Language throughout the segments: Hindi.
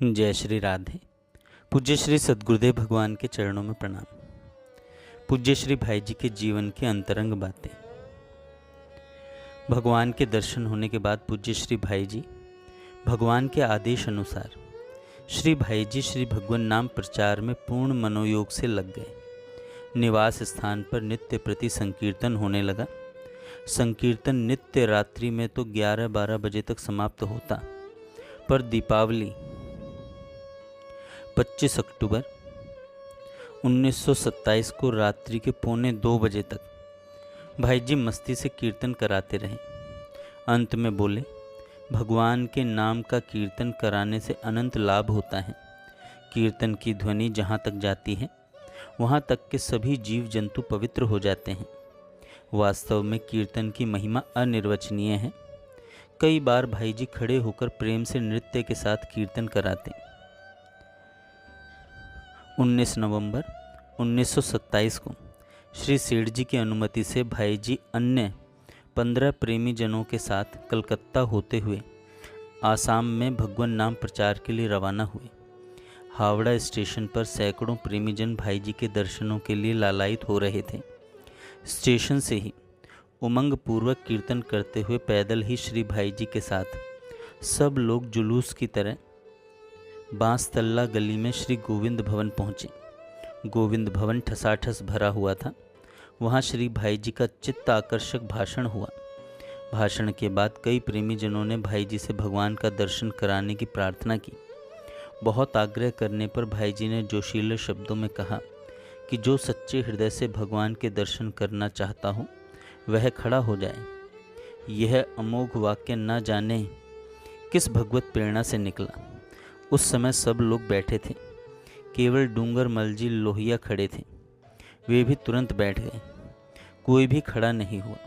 जय श्री राधे। पूज्य श्री सद्गुरुदेव भगवान के चरणों में प्रणाम। पूज्य श्री भाई जी के जीवन की अंतरंग बातें। भगवान के दर्शन होने के बाद पूज्य श्री भाई जी भगवान के आदेश अनुसार श्री भाई जी श्री भगवान नाम प्रचार में पूर्ण मनोयोग से लग गए। निवास स्थान पर नित्य प्रति संकीर्तन होने लगा। संकीर्तन नित्य रात्रि में तो 11-12 बजे तक समाप्त होता, पर दीपावली 25 अक्टूबर 1927 को रात्रि के 1:45 बजे तक भाई जी मस्ती से कीर्तन कराते रहे। अंत में बोले, भगवान के नाम का कीर्तन कराने से अनंत लाभ होता है। कीर्तन की ध्वनि जहाँ तक जाती है वहाँ तक के सभी जीव जंतु पवित्र हो जाते हैं। वास्तव में कीर्तन की महिमा अनिर्वचनीय है। कई बार भाई जी खड़े होकर प्रेम से नृत्य के साथ कीर्तन कराते। 19 नवंबर 1927 को श्री सेठ जी की अनुमति से भाई जी अन्य 15 प्रेमी जनों के साथ कलकत्ता होते हुए आसाम में भगवान नाम प्रचार के लिए रवाना हुए। हावड़ा स्टेशन पर सैकड़ों प्रेमी जन भाई जी के दर्शनों के लिए लालायित हो रहे थे। स्टेशन से ही उमंग पूर्वक कीर्तन करते हुए पैदल ही श्री भाई जी के साथ सब लोग जुलूस की तरह बांस तल्ला गली में श्री गोविंद भवन पहुँचे। गोविंद भवन ठसाठस भरा हुआ था। वहाँ श्री भाई जी का चित्त आकर्षक भाषण हुआ। भाषण के बाद कई प्रेमी जनों ने भाई जी से भगवान का दर्शन कराने की प्रार्थना की। बहुत आग्रह करने पर भाई जी ने जोशीले शब्दों में कहा कि जो सच्चे हृदय से भगवान के दर्शन करना चाहता हो वह खड़ा हो जाए। यह अमोघ वाक्य न जाने किस भगवत प्रेरणा से निकला। उस समय सब लोग बैठे थे, केवल डूंगर मलजी लोहिया खड़े थे। वे भी तुरंत बैठ गए, कोई भी खड़ा नहीं हुआ।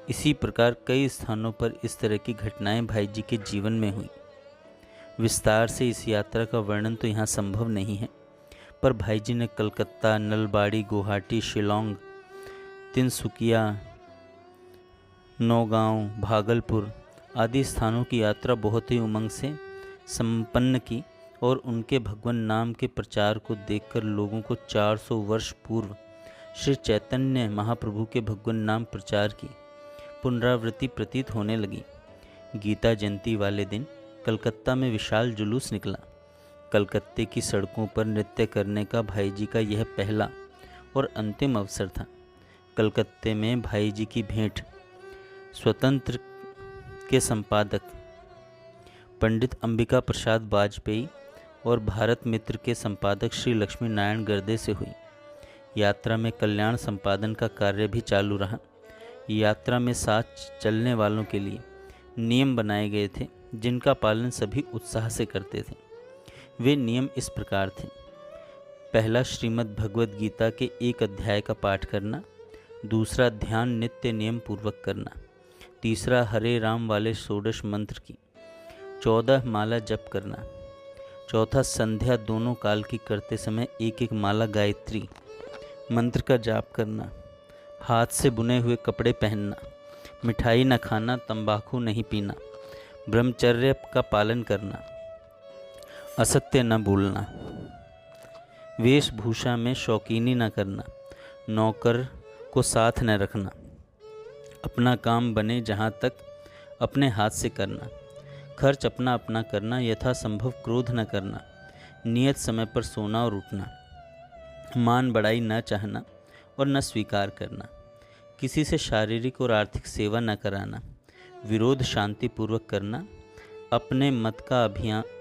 इसी प्रकार कई स्थानों पर इस तरह की घटनाएं भाई जी के जीवन में हुई। विस्तार से इस यात्रा का वर्णन तो यहाँ संभव नहीं है, पर भाई जी ने कलकत्ता, नलबाड़ी, गुवाहाटी, शिलोंग, तिनसुकिया, नौगांव, भागलपुर आदि स्थानों की यात्रा बहुत ही उमंग से संपन्न की और उनके भगवान नाम के प्रचार को देखकर लोगों को 400 वर्ष पूर्व श्री चैतन्य महाप्रभु के भगवान नाम प्रचार की पुनरावृत्ति प्रतीत होने लगी। गीता जयंती वाले दिन कलकत्ता में विशाल जुलूस निकला। कलकत्ते की सड़कों पर नृत्य करने का भाई जी का यह पहला और अंतिम अवसर था। कलकत्ते में भाई जी की भेंट स्वतंत्र के संपादक पंडित अंबिका प्रसाद वाजपेयी और भारत मित्र के संपादक श्री लक्ष्मी नारायण गर्दे से हुई। यात्रा में कल्याण संपादन का कार्य भी चालू रहा। यात्रा में साथ चलने वालों के लिए नियम बनाए गए थे, जिनका पालन सभी उत्साह से करते थे। वे नियम इस प्रकार थे: पहला, श्रीमद् भगवद गीता के एक अध्याय का पाठ करना। दूसरा, ध्यान नित्य नियम पूर्वक करना। तीसरा, हरे राम वाले 16 मंत्र की 14 माला जप करना। चौथा, संध्या दोनों काल की करते समय एक एक माला गायत्री मंत्र का जाप करना। हाथ से बुने हुए कपड़े पहनना। मिठाई न खाना, तंबाकू नहीं पीना। ब्रह्मचर्य का पालन करना। असत्य न बोलना। वेशभूषा में शौकीनी न करना। नौकर को साथ न रखना। अपना काम बने जहाँ तक अपने हाथ से करना। खर्च अपना अपना करना। यथासंभव क्रोध न करना। नियत समय पर सोना और उठना। मान बढ़ाई न चाहना और न स्वीकार करना। किसी से शारीरिक और आर्थिक सेवा न कराना। विरोध शांतिपूर्वक करना। अपने मत का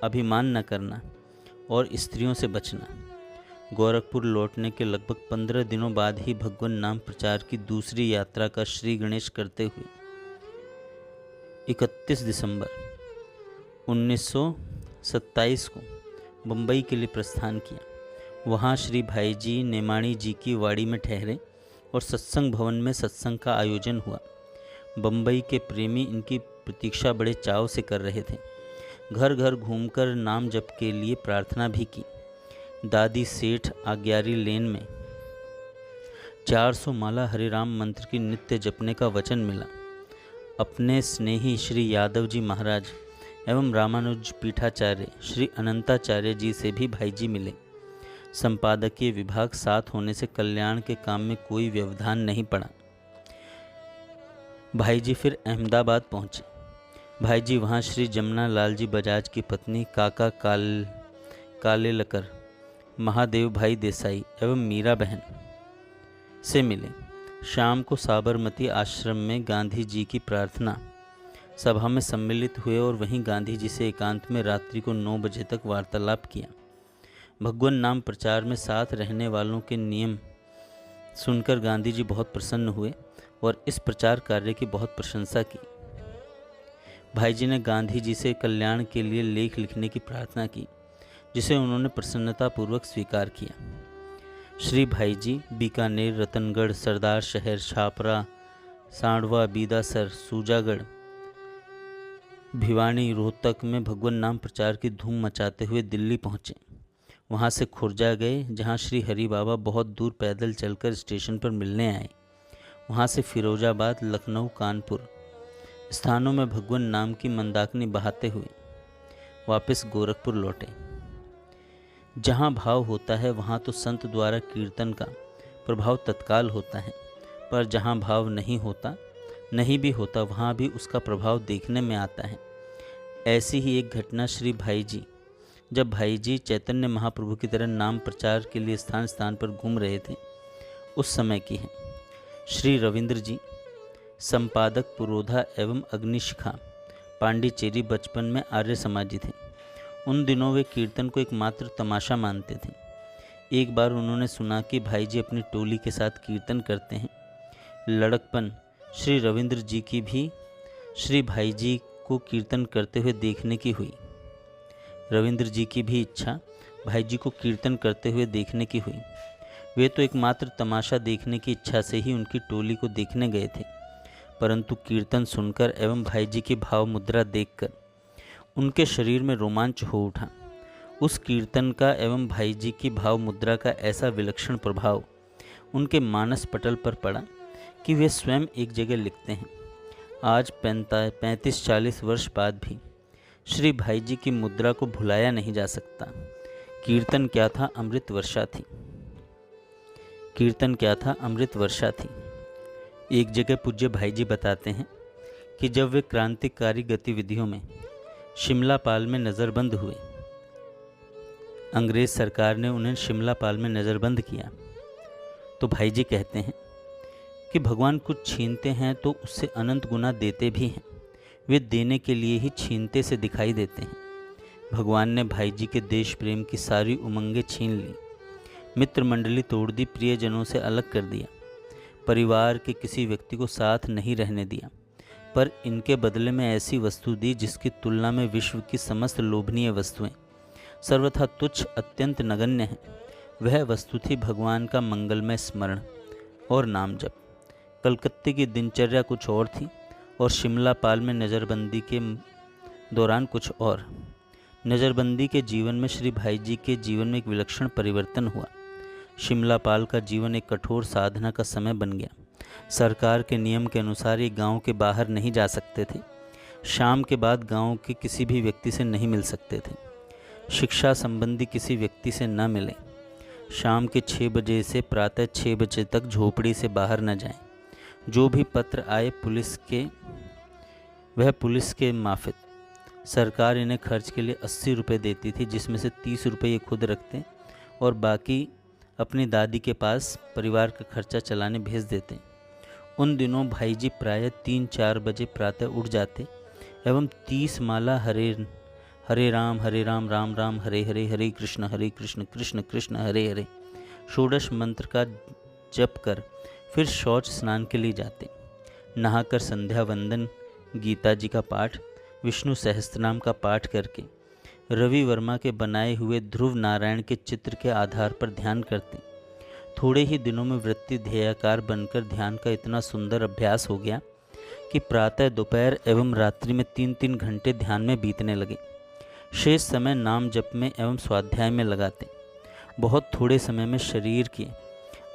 अभिमान न करना और स्त्रियों से बचना। गोरखपुर लौटने के लगभग 15 दिनों बाद ही भगवान नाम प्रचार की दूसरी यात्रा का श्री गणेश करते हुए 31 दिसंबर 1927 को बम्बई के लिए प्रस्थान किया। वहाँ श्री भाई जी नेमाणी जी की वाड़ी में ठहरे और सत्संग भवन में सत्संग का आयोजन हुआ। बम्बई के प्रेमी इनकी प्रतीक्षा बड़े चाव से कर रहे थे। घर घर घूमकर नाम जप के लिए प्रार्थना भी की। दादी सेठ आज्ञारी लेन में 400 माला हरे राम मंत्र की नित्य जपने का वचन मिला। अपने स्नेही श्री यादव जी महाराज एवं रामानुज पीठाचार्य श्री अनंताचार्य जी से भी भाई जी मिले। संपादकीय विभाग साथ होने से कल्याण के काम में कोई व्यवधान नहीं पड़ा। भाई जी फिर अहमदाबाद पहुँचे। भाई जी वहाँ श्री जमुना लाल जी बजाज की पत्नी काका कालेलकर, महादेव भाई देसाई एवं मीरा बहन से मिले। शाम को साबरमती आश्रम में गांधी जी की प्रार्थना सभा में सम्मिलित हुए और वहीं गांधी जी से एकांत में रात्रि को 9 बजे तक वार्तालाप किया। भगवान नाम प्रचार में साथ रहने वालों के नियम सुनकर गांधी जी बहुत प्रसन्न हुए और इस प्रचार कार्य की बहुत प्रशंसा की। भाई जी ने गांधी जी से कल्याण के लिए लेख लिखने की प्रार्थना की, जिसे उन्होंने प्रसन्नतापूर्वक स्वीकार किया। श्री भाई जी बीकानेर, रतनगढ़, सरदार शहर, छापरा, सांडवा, बीदासर, सूजागढ़, भिवानी, रोहतक में भगवान नाम प्रचार की धूम मचाते हुए दिल्ली पहुँचे। वहाँ से खुर्जा गए, जहाँ श्री हरि बाबा बहुत दूर पैदल चलकर स्टेशन पर मिलने आए। वहाँ से फिरोजाबाद, लखनऊ, कानपुर स्थानों में भगवान नाम की मंदाकिनी बहाते हुए वापस गोरखपुर लौटे। जहाँ भाव होता है वहाँ तो संत द्वारा कीर्तन का प्रभाव तत्काल होता है, पर जहाँ भाव नहीं भी होता वहाँ भी उसका प्रभाव देखने में आता है। ऐसी ही एक घटना श्री भाई जी, जब भाई जी चैतन्य महाप्रभु की तरह नाम प्रचार के लिए स्थान स्थान पर घूम रहे थे, उस समय की है। श्री रविंद्र जी संपादक पुरोधा एवं अग्निशिखा, पांडिचेरी, बचपन में आर्य समाजी थे। उन दिनों वे कीर्तन को एकमात्र तमाशा मानते थे। एक बार उन्होंने सुना कि भाई जी अपनी टोली के साथ कीर्तन करते हैं। लड़कपन श्री रविंद्र जी की भी श्री भाई जी को कीर्तन करते हुए देखने की हुई। रविंद्र जी की भी इच्छा भाई जी को कीर्तन करते हुए देखने की हुई। वे तो एकमात्र तमाशा देखने की इच्छा से ही उनकी टोली को देखने गए थे, परंतु कीर्तन सुनकर एवं भाई जी की भाव मुद्रा देखकर उनके शरीर में रोमांच हो उठा। उस कीर्तन का एवं भाई जी की भाव मुद्रा का ऐसा विलक्षण प्रभाव उनके मानस पटल पर पड़ा कि वे स्वयं एक जगह लिखते हैं, आज 35-40 वर्ष बाद भी श्री भाई जी की मुद्रा को भुलाया नहीं जा सकता। कीर्तन क्या था, अमृत वर्षा थी। कीर्तन क्या था, अमृत वर्षा थी। एक जगह पूज्य भाई जी बताते हैं कि जब वे क्रांतिकारी गतिविधियों में शिमला पाल में नज़रबंद हुए, अंग्रेज़ सरकार ने उन्हें शिमला पाल में नज़रबंद किया, तो भाई जी कहते हैं कि भगवान कुछ छीनते हैं तो उससे अनंत गुना देते भी हैं। वे देने के लिए ही छीनते से दिखाई देते हैं। भगवान ने भाई जी के देश प्रेम की सारी उमंगें छीन ली, मित्र मंडली तोड़ दी, प्रियजनों से अलग कर दिया, परिवार के किसी व्यक्ति को साथ नहीं रहने दिया, पर इनके बदले में ऐसी वस्तु दी जिसकी तुलना में विश्व की समस्त लोभनीय वस्तुएं सर्वथा तुच्छ, अत्यंत नगण्य हैं। वह वस्तु थी भगवान का मंगलमय स्मरण और नाम जप। कलकत्ते की दिनचर्या कुछ और थी और शिमला पाल में नज़रबंदी के दौरान कुछ और। नज़रबंदी के जीवन में श्री भाई जी के जीवन में एक विलक्षण परिवर्तन हुआ। शिमला पाल का जीवन एक कठोर साधना का समय बन गया। सरकार के नियम के अनुसार ये गांव के बाहर नहीं जा सकते थे। शाम के बाद गांव के किसी भी व्यक्ति से नहीं मिल सकते थे। शिक्षा संबंधी किसी व्यक्ति से न मिले। शाम के 6 बजे से प्रातः 6 बजे तक झोपड़ी से बाहर न जाएं। जो भी पत्र आए पुलिस के माफिक। सरकार इन्हें खर्च के लिए 80 रुपये देती थी, जिसमें से 30 रुपये ये खुद रखते और बाकी अपनी दादी के पास परिवार का खर्चा चलाने भेज देते। उन दिनों भाई जी प्रायः 3-4 बजे प्रातः उठ जाते एवं 30 माला हरे राम राम राम हरे हरे, हरे कृष्ण कृष्ण कृष्ण हरे हरे षोडश मंत्र का जप कर फिर शौच स्नान के लिए जाते। नहाकर संध्या वंदन, गीता जी का पाठ, विष्णु सहस्त्रनाम का पाठ करके रवि वर्मा के बनाए हुए ध्रुव नारायण के चित्र के आधार पर ध्यान करते। थोड़े ही दिनों में वृत्ति ध्येयाकार बनकर ध्यान का इतना सुंदर अभ्यास हो गया कि प्रातः, दोपहर एवं रात्रि में 3-3 घंटे ध्यान में बीतने लगे। शेष समय नाम जप में एवं स्वाध्याय में लगाते। बहुत थोड़े समय में शरीर के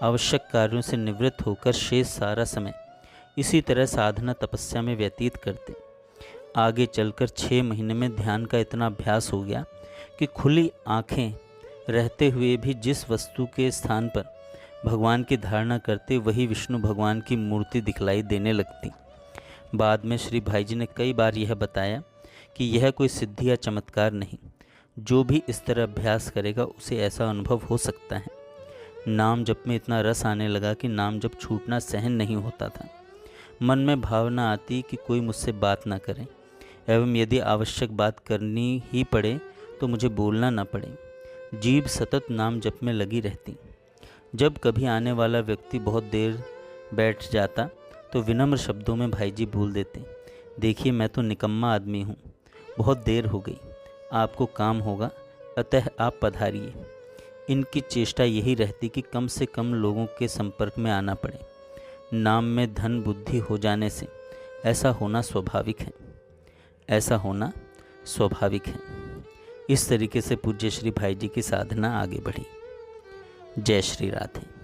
आवश्यक कार्यों से निवृत्त होकर शेष सारा समय इसी तरह साधना तपस्या में व्यतीत करते। आगे चलकर 6 महीने में ध्यान का इतना अभ्यास हो गया कि खुली आँखें रहते हुए भी जिस वस्तु के स्थान पर भगवान की धारणा करते वही विष्णु भगवान की मूर्ति दिखलाई देने लगती। बाद में श्री भाई जी ने कई बार यह बताया कि यह कोई सिद्धि या चमत्कार नहीं, जो भी इस तरह अभ्यास करेगा उसे ऐसा अनुभव हो सकता है। नाम जप में इतना रस आने लगा कि नाम जप छूटना सहन नहीं होता था। मन में भावना आती कि कोई मुझसे बात ना करे, एवं यदि आवश्यक बात करनी ही पड़े तो मुझे बोलना ना पड़े। जीभ सतत नाम जप में लगी रहती। जब कभी आने वाला व्यक्ति बहुत देर बैठ जाता तो विनम्र शब्दों में भाई जी बोल देते, देखिए मैं तो निकम्मा आदमी हूँ, बहुत देर हो गई, आपको काम होगा, अतः आप पधारिए। इनकी चेष्टा यही रहती कि कम से कम लोगों के संपर्क में आना पड़े। नाम में धन बुद्धि हो जाने से ऐसा होना स्वाभाविक है, ऐसा होना स्वाभाविक है। इस तरीके से पूज्य श्री भाई जी की साधना आगे बढ़ी। जय श्री राधे।